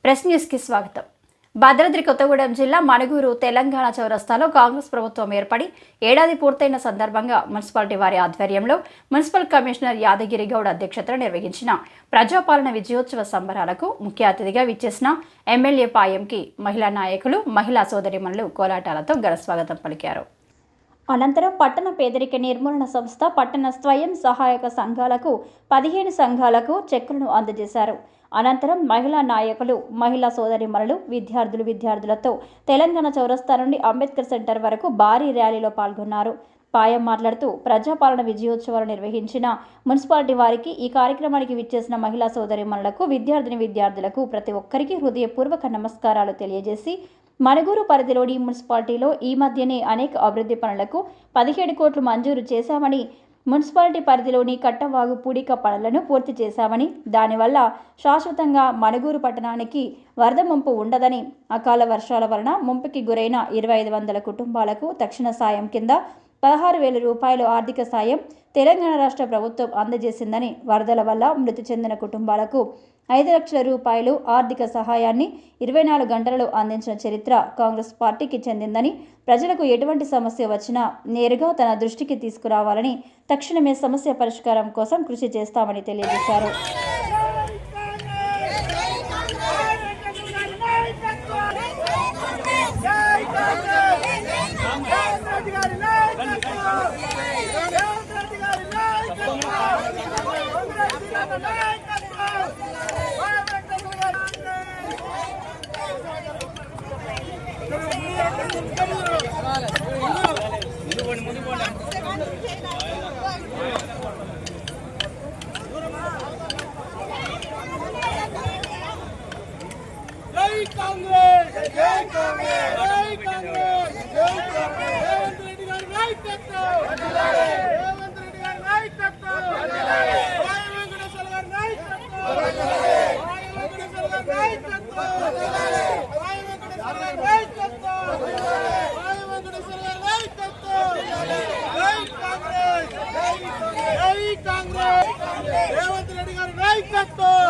Press news కి స్వాగతం. భద్రాద్రి కొత్తగూడెం జిల్లా మణుగూరు తెలంగాణ చౌరస్తాలో కాంగ్రెస్ ప్రభుత్వం ఏర్పడి ఏడాది పూర్తయిన సందర్భంగా మున్సిపాలిటీ వారి ఆధ్వర్యంలో మున్సిపల్ కమిషనర్ యాదగిరి గౌడ్ అధ్యక్షతన నిర్వహించిన ప్రజాపాలన విజయోత్సవ సంబరాలకు ముఖ్య అతిథిగా విచ్చేసిన ఎమ్మెల్యే పాయంకి మహిళా నాయకులు, మహిళా సోదరిమణులు కోలాటాలతో ఘనస్వాగతం పలికారు. అనంతరం పట్టణ పేదరిక నిర్మూలన సంస్థ పట్టణ స్వయం సహాయక సంఘాలకు 15 సంఘాలకు చెక్కులను అందజేశారు. అనంతరం మహిళా నాయకులు, మహిళా సోదరిమణులు, విద్యార్థులతో తెలంగాణ చౌరస్తా నుండి అంబేద్కర్ సెంటర్ వరకు భారీ ర్యాలీలో పాల్గొన్నారు. పాయం మాట్లాడుతూ ప్రజాపాలన విజయోత్సవాలు నిర్వహించిన మున్సిపాలిటీ వారికి, ఈ కార్యక్రమానికి విచ్చేసిన మహిళా సోదరిమణులకు, విద్యార్థులకు ప్రతి ఒక్కరికి హృదయపూర్వక నమస్కారాలు తెలియజేసి, మణుగూరు పరిధిలోని మున్సిపాలిటీలో ఈ మధ్యనే అనేక అభివృద్ధి పనులకు 17 కోట్లు మంజూరు చేశామని, మున్సిపాలిటీ పరిధిలోని కట్టవాగు పూడిక పనులను పూర్తి చేశామని, దానివల్ల శాశ్వతంగా మణుగూరు పట్టణానికి వరద ముంపు ఉండదని, అకాల వర్షాల వలన ముంపుకి గురైన 2500 కుటుంబాలకు తక్షణ సాయం కింద 16,000 రూపాయలు ఆర్థిక సాయం తెలంగాణ రాష్ట్ర ప్రభుత్వం అందజేసిందని, వరదల వల్ల మృతి చెందిన కుటుంబాలకు 5 లక్షల రూపాయలు ఆర్థిక సహాయాన్ని 24 గంటలలో అందించిన చరిత్ర కాంగ్రెస్ పార్టీకి చెందిందని, ప్రజలకు ఎటువంటి సమస్య వచ్చినా నేరుగా తన దృష్టికి తీసుకురావాలని, తక్షణమే సమస్య పరిష్కారం కోసం కృషి చేస్తామని తెలియజేశారు. రేవంత్ రెడ్డి గారి నాయకత్వం.